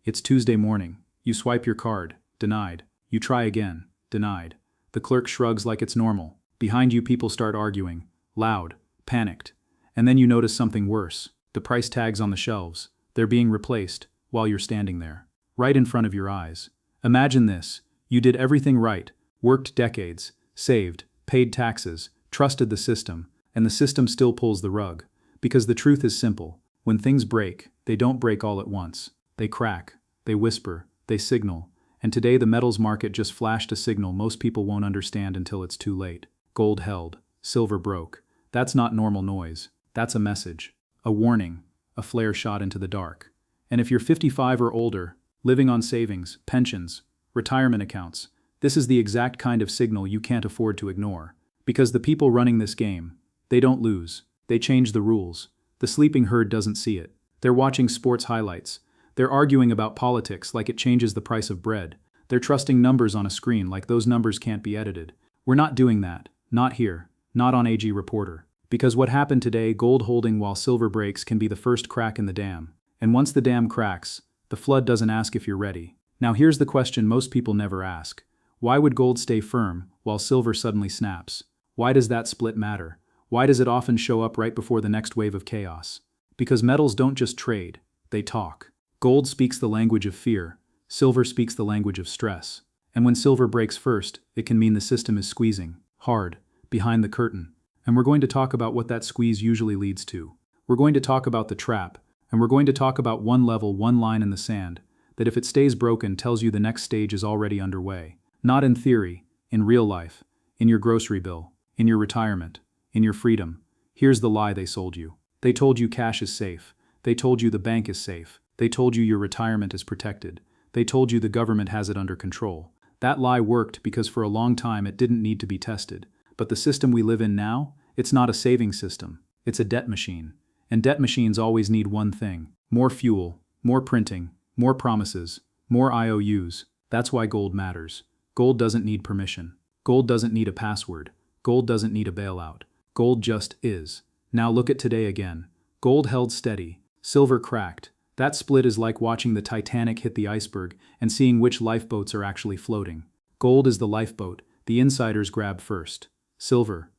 It's Tuesday morning. You swipe your card. Denied. You try again. Denied. The clerk shrugs like it's normal. Behind you, people start arguing. Loud. Panicked. And then you notice something worse. The price tags on the shelves. They're being replaced while you're standing there. Right in front of your eyes. Imagine this. You did everything right. Worked decades. Saved. Paid taxes. Trusted the system. And the system still pulls the rug. Because the truth is simple. When things break, they don't break all at once. They crack. They whisper. They signal. And today the metals market just flashed a signal most people won't understand until it's too late. Gold held. Silver broke. That's not normal noise. That's a message. A warning. A flare shot into the dark. And if you're 55 or older, living on savings, pensions, retirement accounts, this is the exact kind of signal you can't afford to ignore. Because the people running this game, they don't lose. They change the rules. The sleeping herd doesn't see it. They're watching sports highlights. They're arguing about politics like it changes the price of bread. They're trusting numbers on a screen like those numbers can't be edited. We're not doing that. Not here. Not on AG Reporter. Because what happened today, gold holding while silver breaks, can be the first crack in the dam. And once the dam cracks, the flood doesn't ask if you're ready. Now here's the question most people never ask. Why would gold stay firm while silver suddenly snaps? Why does that split matter? Why does it often show up right before the next wave of chaos? Because metals don't just trade, they talk. Gold speaks the language of fear, silver speaks the language of stress. And when silver breaks first, it can mean the system is squeezing, hard, behind the curtain. And we're going to talk about what that squeeze usually leads to. We're going to talk about the trap, and we're going to talk about one level, one line in the sand, that if it stays broken tells you the next stage is already underway. Not in theory, in real life, in your grocery bill, in your retirement, in your freedom. Here's the lie they sold you. They told you cash is safe. They told you the bank is safe. They told you your retirement is protected. They told you the government has it under control. That lie worked because for a long time it didn't need to be tested. But the system we live in now, it's not a saving system. It's a debt machine. And debt machines always need one thing: more fuel, more printing, more promises, more IOUs. That's why gold matters. Gold doesn't need permission. Gold doesn't need a password. Gold doesn't need a bailout. Gold just is. Now look at today again. Gold held steady. Silver cracked. That split is like watching the Titanic hit the iceberg and seeing which lifeboats are actually floating. Gold is the lifeboat. The insiders grab first. Silver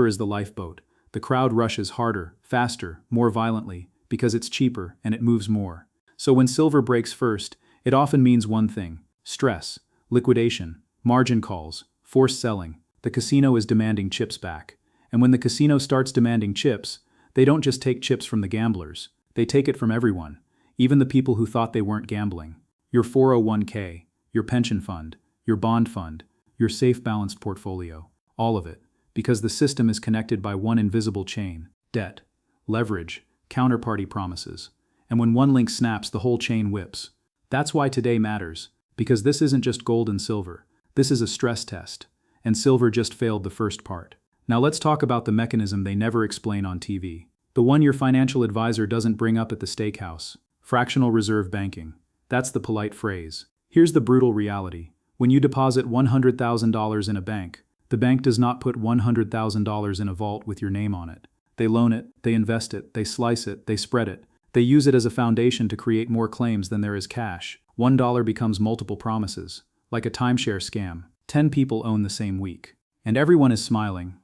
is the lifeboat. The crowd rushes harder, faster, more violently, because it's cheaper and it moves more. So when silver breaks first, it often means one thing: stress, liquidation, margin calls, forced selling. The casino is demanding chips back. And when the casino starts demanding chips, they don't just take chips from the gamblers. They take it from everyone, even the people who thought they weren't gambling. Your 401k, your pension fund, your bond fund, your safe balanced portfolio, all of it. Because the system is connected by one invisible chain: debt, leverage, counterparty promises. And when one link snaps, the whole chain whips. That's why today matters, because this isn't just gold and silver. This is a stress test, and silver just failed the first part. Now let's talk about the mechanism they never explain on TV. The one your financial advisor doesn't bring up at the steakhouse. Fractional reserve banking. That's the polite phrase. Here's the brutal reality. When you deposit $100,000 in a bank, the bank does not put $100,000 in a vault with your name on it. They loan it, they invest it, they slice it, they spread it. They use it as a foundation to create more claims than there is cash. $1 becomes multiple promises. Like a timeshare scam. 10 people own the same week. And everyone is smiling.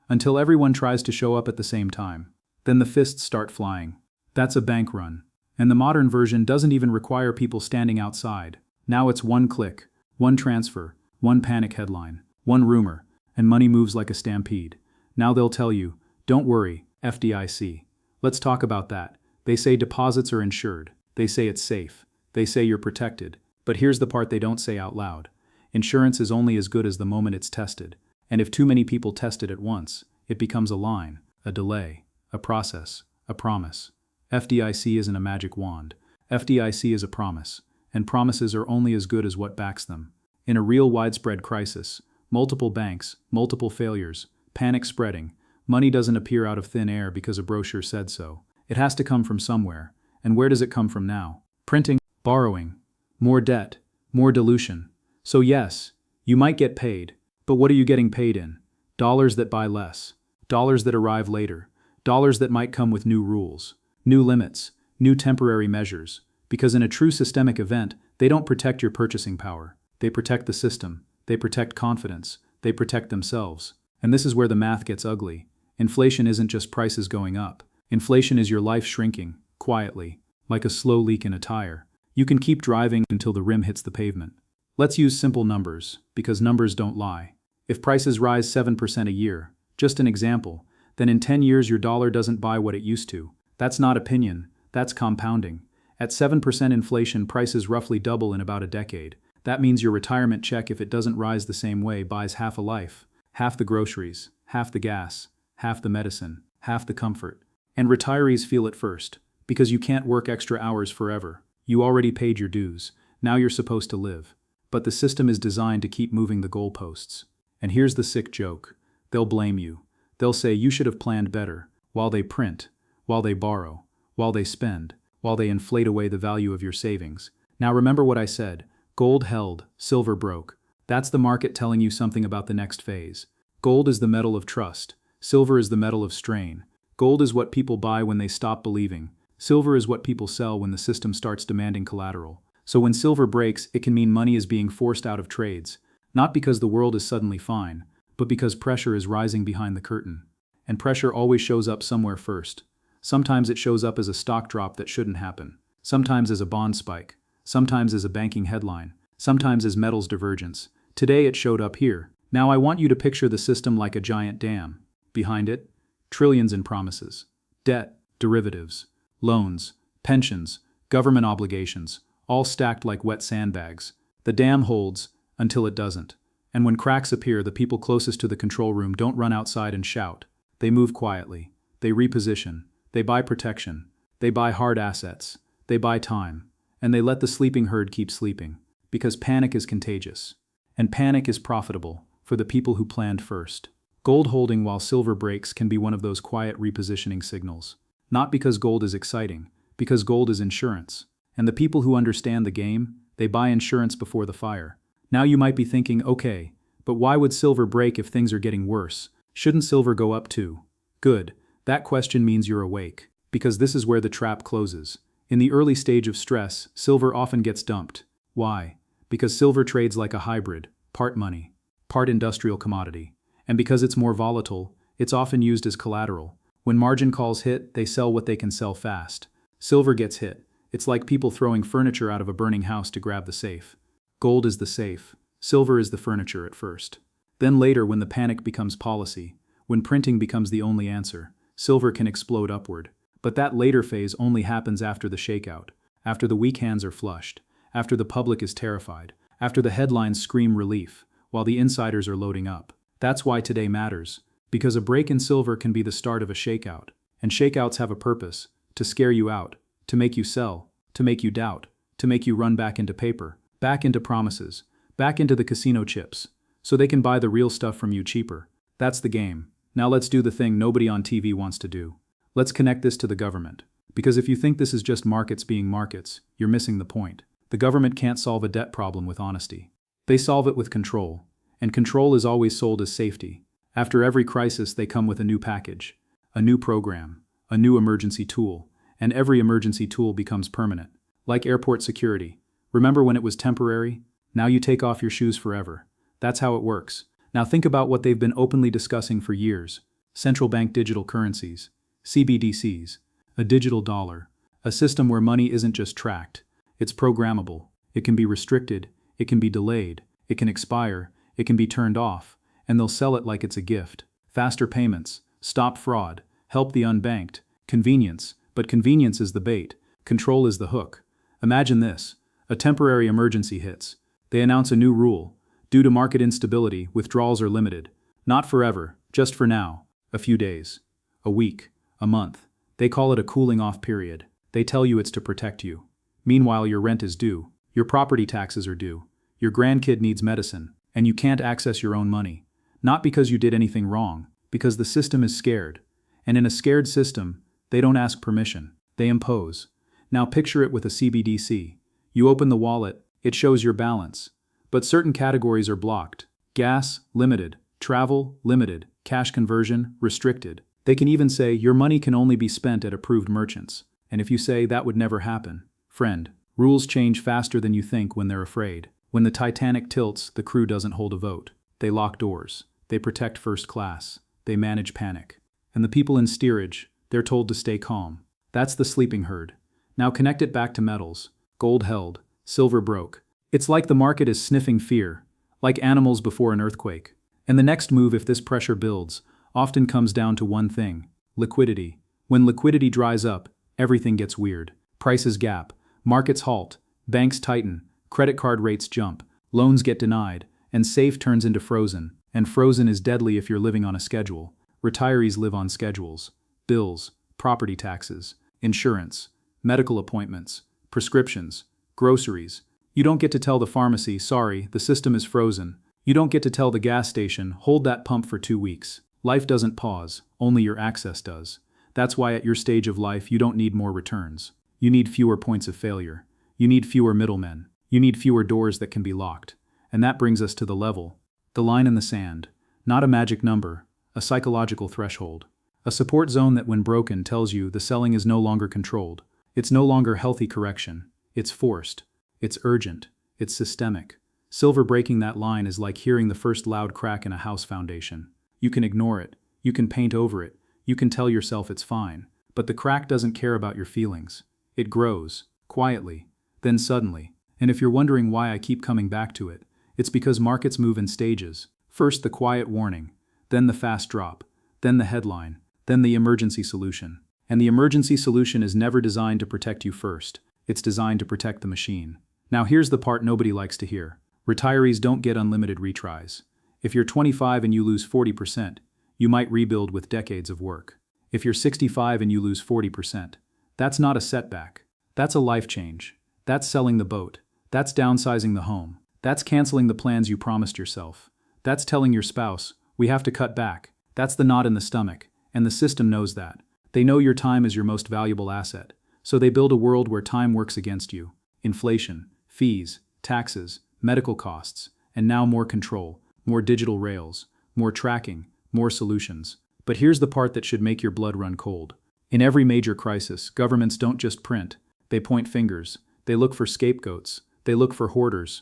Until everyone tries to show up at the same time. Then the fists start flying. That's a bank run. And the modern version doesn't even require people standing outside. Now it's one click, one transfer, one panic headline, one rumor, and money moves like a stampede. Now they'll tell you, don't worry, FDIC. Let's talk about that. They say deposits are insured. They say it's safe. They say you're protected. But here's the part they don't say out loud. Insurance is only as good as the moment it's tested. And if too many people test it at once, it becomes a line, a delay, a process, a promise. FDIC isn't a magic wand. FDIC is a promise. And promises are only as good as what backs them. In a real widespread crisis, multiple banks, multiple failures, panic spreading, money doesn't appear out of thin air because a brochure said so. It has to come from somewhere. And where does it come from now? Printing, borrowing, more debt, more dilution. So yes, you might get paid, but what are you getting paid in? Dollars that buy less, dollars that arrive later, dollars that might come with new rules, new limits, new temporary measures, Because in a true systemic event, they don't protect your purchasing power. They protect the system. They protect confidence. They protect themselves. And this is where the math gets ugly. Inflation isn't just prices going up. Inflation is your life shrinking, quietly, like a slow leak in a tire. You can keep driving until the rim hits the pavement. Let's use simple numbers, because numbers don't lie. If prices rise 7% a year, just an example, then in 10 years your dollar doesn't buy what it used to. That's not opinion, that's compounding. At 7% inflation, prices roughly double in about a decade. That means your retirement check, if it doesn't rise the same way, buys half a life. Half the groceries, half the gas, half the medicine, half the comfort. And retirees feel it first, because you can't work extra hours forever. You already paid your dues. Now you're supposed to live. But the system is designed to keep moving the goalposts. And here's the sick joke. They'll blame you. They'll say you should have planned better, while they print, while they borrow, while they spend, while they inflate away the value of your savings. Now remember what I said. Gold held, silver broke. That's the market telling you something about the next phase. Gold is the metal of trust. Silver is the metal of strain. Gold is what people buy when they stop believing. Silver is what people sell when the system starts demanding collateral. So when silver breaks, it can mean money is being forced out of trades. Not because the world is suddenly fine, but because pressure is rising behind the curtain. And pressure always shows up somewhere first. Sometimes it shows up as a stock drop that shouldn't happen. Sometimes as a bond spike. Sometimes as a banking headline. Sometimes as metals divergence. Today it showed up here. Now I want you to picture the system like a giant dam. Behind it, trillions in promises. Debt, derivatives, loans, pensions, government obligations, all stacked like wet sandbags. The dam holds until it doesn't. And when cracks appear, the people closest to the control room don't run outside and shout. They move quietly. They reposition. They buy protection. They buy hard assets. They buy time. And they let the sleeping herd keep sleeping. Because panic is contagious. And panic is profitable for the people who planned first. Gold holding while silver breaks can be one of those quiet repositioning signals. Not because gold is exciting, because gold is insurance. And the people who understand the game, they buy insurance before the fire. Now you might be thinking, okay, but why would silver break if things are getting worse? Shouldn't silver go up too? Good. That question means you're awake. Because this is where the trap closes. In the early stage of stress, silver often gets dumped. Why? Because silver trades like a hybrid, part money, part industrial commodity. And because it's more volatile, it's often used as collateral. When margin calls hit, they sell what they can sell fast. Silver gets hit. It's like people throwing furniture out of a burning house to grab the safe. Gold is the safe. Silver is the furniture at first. Then later, when the panic becomes policy, when printing becomes the only answer, silver can explode upward. But that later phase only happens after the shakeout, after the weak hands are flushed, after the public is terrified, after the headlines scream relief, while the insiders are loading up. That's why today matters, because a break in silver can be the start of a shakeout. And shakeouts have a purpose, to scare you out, to make you sell, to make you doubt, to make you run back into paper, back into promises, back into the casino chips, so they can buy the real stuff from you cheaper. That's the game. Now let's do the thing nobody on TV wants to do. Let's connect this to the government. Because if you think this is just markets being markets, you're missing the point. The government can't solve a debt problem with honesty. They solve it with control. And control is always sold as safety. After every crisis, they come with a new package, a new program, a new emergency tool, and every emergency tool becomes permanent. Like airport security. Remember when it was temporary? Now you take off your shoes forever. That's how it works. Now think about what they've been openly discussing for years. Central bank digital currencies, CBDCs, a digital dollar, a system where money isn't just tracked. It's programmable. It can be restricted. It can be delayed. It can expire. It can be turned off. And they'll sell it like it's a gift. Faster payments, stop fraud, help the unbanked, convenience, but convenience is the bait, control is the hook. Imagine this, a temporary emergency hits. They announce a new rule. Due to market instability, withdrawals are limited. Not forever, just for now, a few days, a week, a month. They call it a cooling off period. They tell you it's to protect you. Meanwhile, your rent is due, your property taxes are due, your grandkid needs medicine, and you can't access your own money. Not because you did anything wrong, because the system is scared. And in a scared system, they don't ask permission, they impose. Now picture it with a CBDC. You open the wallet, it shows your balance. But certain categories are blocked. Gas, limited. Travel, limited. Cash conversion, restricted. They can even say your money can only be spent at approved merchants. And if you say that would never happen, friend, Rules change faster than you think when they're afraid. When the Titanic tilts, the crew doesn't hold a vote. They lock doors. They protect first class. They manage panic. And the people in steerage, they're told to stay calm. That's the sleeping herd. Now connect it back to metals. Gold held. Silver broke. It's like the market is sniffing fear, like animals before an earthquake. And the next move, if this pressure builds, often comes down to one thing: liquidity. When liquidity dries up, everything gets weird. Prices gap. Markets halt. Banks tighten. Credit card rates jump. Loans get denied. And safe turns into frozen. And frozen is deadly if you're living on a schedule. Retirees live on schedules. Bills, property taxes, insurance, medical appointments, prescriptions, groceries. You don't get to tell the pharmacy, sorry, the system is frozen. You don't get to tell the gas station, hold that pump for 2 weeks. Life doesn't pause, only your access does. That's why at your stage of life you don't need more returns. You need fewer points of failure. You need fewer middlemen. You need fewer doors that can be locked. And that brings us to the level. The line in the sand. Not a magic number, a psychological threshold. A support zone that when broken tells you the selling is no longer controlled. It's no longer healthy correction. It's forced. It's urgent. It's systemic. Silver breaking that line is like hearing the first loud crack in a house foundation. You can ignore it. You can paint over it. You can tell yourself it's fine. But the crack doesn't care about your feelings. It grows, quietly, then suddenly. And if you're wondering why I keep coming back to it, it's because markets move in stages. First the quiet warning, then the fast drop, then the headline, then the emergency solution. And the emergency solution is never designed to protect you first. It's designed to protect the machine. Now here's the part nobody likes to hear. Retirees don't get unlimited retries. If you're 25 and you lose 40%, you might rebuild with decades of work. If you're 65 and you lose 40%, that's not a setback. That's a life change. That's selling the boat. That's downsizing the home. That's canceling the plans you promised yourself. That's telling your spouse, we have to cut back. That's the knot in the stomach, and the system knows that. They know your time is your most valuable asset, so they build a world where time works against you. Inflation, fees, taxes, medical costs, and now more control, more digital rails, more tracking, more solutions. But here's the part that should make your blood run cold. In every major crisis, governments don't just print, they point fingers. They look for scapegoats. They look for hoarders.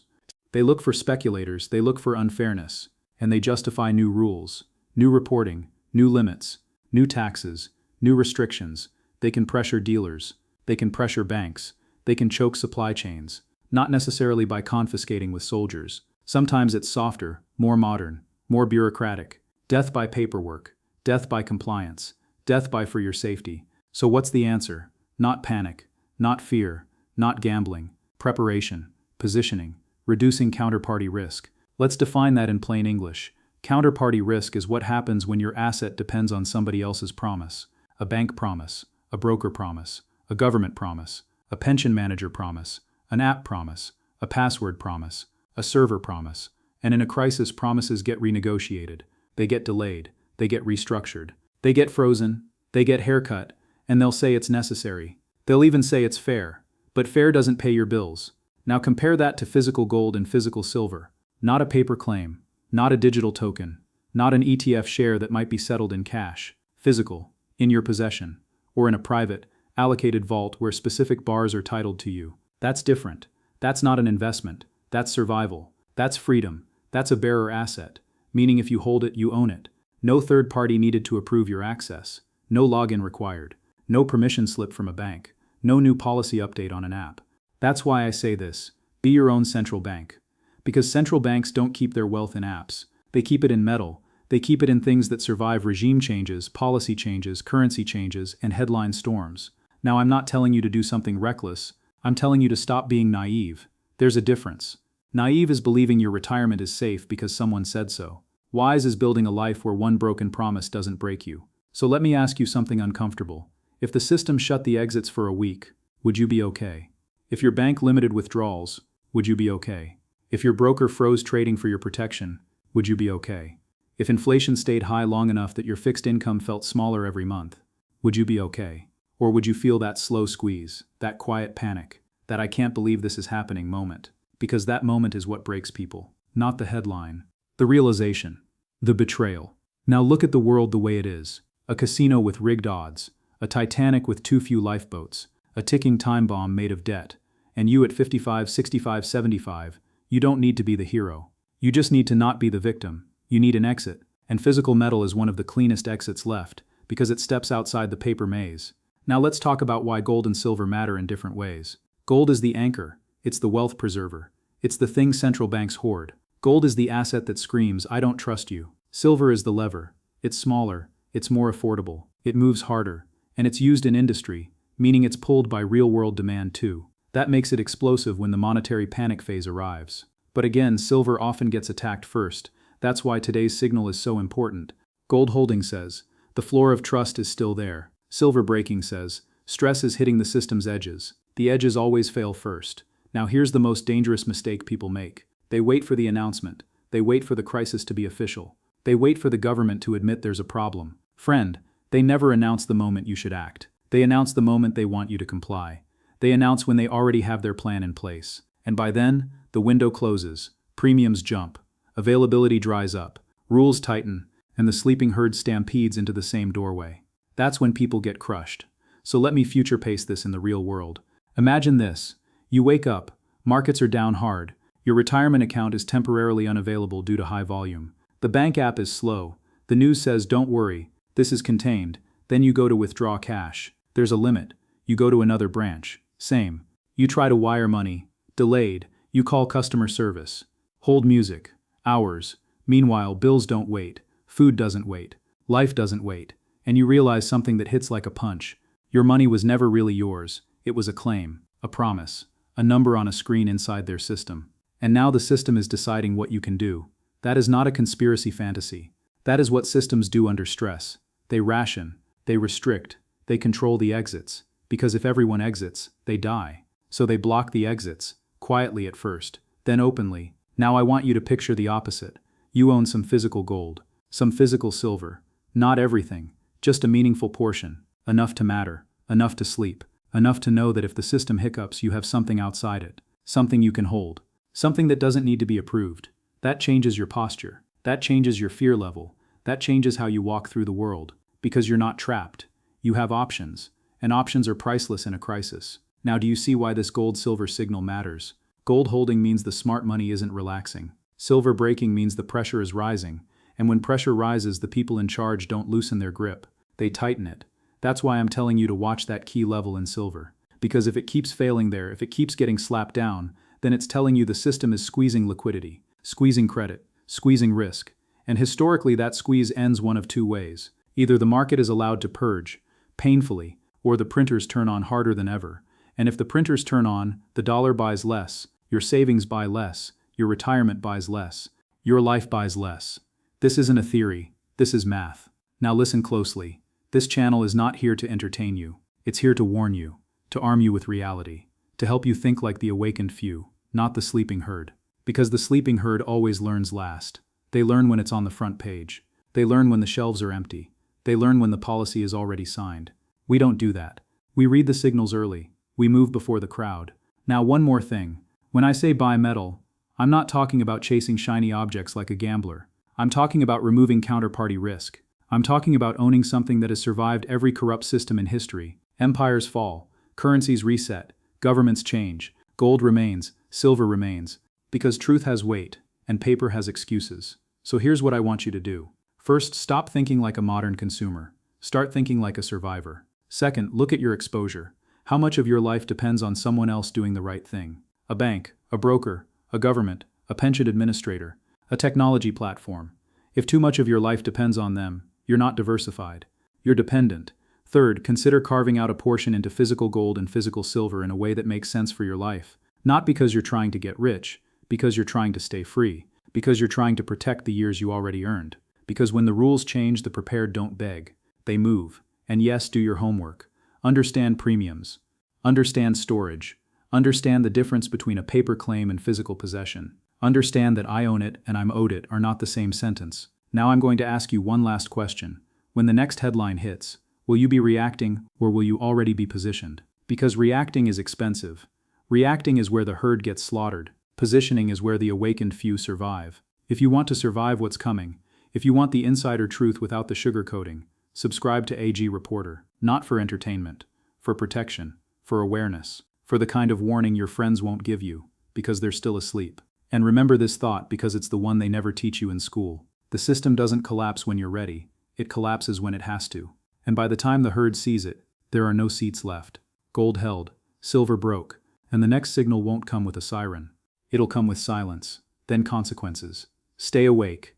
They look for speculators. They look for unfairness. And they justify new rules, new reporting, new limits, new taxes, new restrictions. They can pressure dealers. They can pressure banks. They can choke supply chains. Not necessarily by confiscating with soldiers. Sometimes it's softer, more modern, more bureaucratic. Death by paperwork. Death by compliance. Death by for your safety. So what's the answer? Not panic. Not fear. Not gambling. Preparation. Positioning. Reducing counterparty risk. Let's define that in plain English. Counterparty risk is what happens when your asset depends on somebody else's promise. A bank promise. A broker promise. A government promise. A pension manager promise. An app promise. A password promise. A server promise. And in a crisis, promises get renegotiated. They get delayed. They get restructured. They get frozen. They get haircut. And they'll say it's necessary. They'll even say it's fair. But fair doesn't pay your bills. Now compare that to physical gold and physical silver. Not a paper claim. Not a digital token. Not an ETF share that might be settled in cash. Physical. In your possession. Or in a private, allocated vault where specific bars are titled to you. That's different. That's not an investment. That's survival. That's freedom. That's a bearer asset. Meaning if you hold it, you own it. No third party needed to approve your access. No login required. No permission slip from a bank. No new policy update on an app. That's why I say this. Be your own central bank. Because central banks don't keep their wealth in apps. They keep it in metal. They keep it in things that survive regime changes, policy changes, currency changes, and headline storms. Now I'm not telling you to do something reckless. I'm telling you to stop being naive. There's a difference. Naive is believing your retirement is safe because someone said so. Wise is building a life where one broken promise doesn't break you. So let me ask you something uncomfortable. If the system shut the exits for a week, would you be okay? If your bank limited withdrawals, would you be okay? If your broker froze trading for your protection, would you be okay? If inflation stayed high long enough that your fixed income felt smaller every month, would you be okay? Or would you feel that slow squeeze, that quiet panic, that I can't believe this is happening moment? Because that moment is what breaks people, not the headline. The realization, the betrayal. Now look at the world the way it is. A casino with rigged odds, a Titanic with too few lifeboats, a ticking time bomb made of debt, And you at 55, 65, 75, you don't need to be the hero. You just need to not be the victim. You need an exit. And physical metal is one of the cleanest exits left, because it steps outside the paper maze. Now let's talk about why gold and silver matter in different ways. Gold is the anchor. It's the wealth preserver. It's the thing central banks hoard. Gold is the asset that screams, I don't trust you. Silver is the lever. It's smaller. It's more affordable. It moves harder. And it's used in industry, meaning it's pulled by real-world demand too. That makes it explosive when the monetary panic phase arrives. But again, silver often gets attacked first. That's why today's signal is so important. Gold holding says, the floor of trust is still there. Silver breaking says, stress is hitting the system's edges. The edges always fail first. Now here's the most dangerous mistake people make. They wait for the announcement. They wait for the crisis to be official. They wait for the government to admit there's a problem. Friend, they never announce the moment you should act. They announce the moment they want you to comply. They announce when they already have their plan in place. And by then, the window closes, premiums jump, availability dries up, rules tighten, and the sleeping herd stampedes into the same doorway. That's when people get crushed. So let me future pace this in the real world. Imagine this. You wake up, markets are down hard, your retirement account is temporarily unavailable due to high volume. The bank app is slow. The news says don't worry, this is contained. Then you go to withdraw cash. There's a limit. You go to another branch. Same. You try to wire money. Delayed. You call customer service. Hold music. Hours. Meanwhile, bills don't wait. Food doesn't wait. Life doesn't wait. And you realize something that hits like a punch. Your money was never really yours. It was a claim, a promise, a number on a screen inside their system. And now the system is deciding what you can do. That is not a conspiracy fantasy. That is what systems do under stress. They ration. They restrict. They control the exits. Because if everyone exits, they die. So they block the exits, quietly at first, then openly. Now I want you to picture the opposite. You own some physical gold, some physical silver. Not everything, just a meaningful portion. Enough to matter, enough to sleep, enough to know that if the system hiccups, you have something outside it. Something you can hold. Something that doesn't need to be approved. That changes your posture. That changes your fear level. That changes how you walk through the world. Because you're not trapped. You have options. And options are priceless in a crisis. Now do you see why this gold-silver signal matters? Gold holding means the smart money isn't relaxing. Silver breaking means the pressure is rising. And when pressure rises, the people in charge don't loosen their grip. They tighten it. That's why I'm telling you to watch that key level in silver. Because if it keeps failing there, if it keeps getting slapped down, then it's telling you the system is squeezing liquidity, squeezing credit, squeezing risk. And historically that squeeze ends one of two ways. Either the market is allowed to purge, painfully, or the printers turn on harder than ever. And if the printers turn on, the dollar buys less, your savings buy less, your retirement buys less, your life buys less. This isn't a theory, this is math. Now listen closely. This channel is not here to entertain you. It's here to warn you, to arm you with reality, to help you think like the awakened few, not the sleeping herd. Because the sleeping herd always learns last. They learn when it's on the front page. They learn when the shelves are empty. They learn when the policy is already signed. We don't do that. We read the signals early. We move before the crowd. Now one more thing. When I say buy metal, I'm not talking about chasing shiny objects like a gambler. I'm talking about removing counterparty risk. I'm talking about owning something that has survived every corrupt system in history. Empires fall, currencies reset, governments change, gold remains, silver remains. Because truth has weight, and paper has excuses. So here's what I want you to do. First, stop thinking like a modern consumer. Start thinking like a survivor. Second, look at your exposure. How much of your life depends on someone else doing the right thing? A bank, a broker, a government, a pension administrator, a technology platform. If too much of your life depends on them, you're not diversified. You're dependent. Third, consider carving out a portion into physical gold and physical silver in a way that makes sense for your life. Not because you're trying to get rich, because you're trying to stay free, because you're trying to protect the years you already earned. Because when the rules change, the prepared don't beg. They move. And yes, do your homework. Understand premiums. Understand storage. Understand the difference between a paper claim and physical possession. Understand that I own it and I'm owed it are not the same sentence. Now I'm going to ask you one last question. When the next headline hits, will you be reacting or will you already be positioned? Because reacting is expensive. Reacting is where the herd gets slaughtered. Positioning is where the awakened few survive. If you want to survive what's coming, if you want the insider truth without the sugarcoating, subscribe to AG Reporter. Not for entertainment, for protection, for awareness, for the kind of warning your friends won't give you, because they're still asleep. And remember this thought because it's the one they never teach you in school. The system doesn't collapse when you're ready, it collapses when it has to. And by the time the herd sees it, there are no seats left. Gold held, silver broke, and the next signal won't come with a siren. It'll come with silence, then consequences. Stay awake,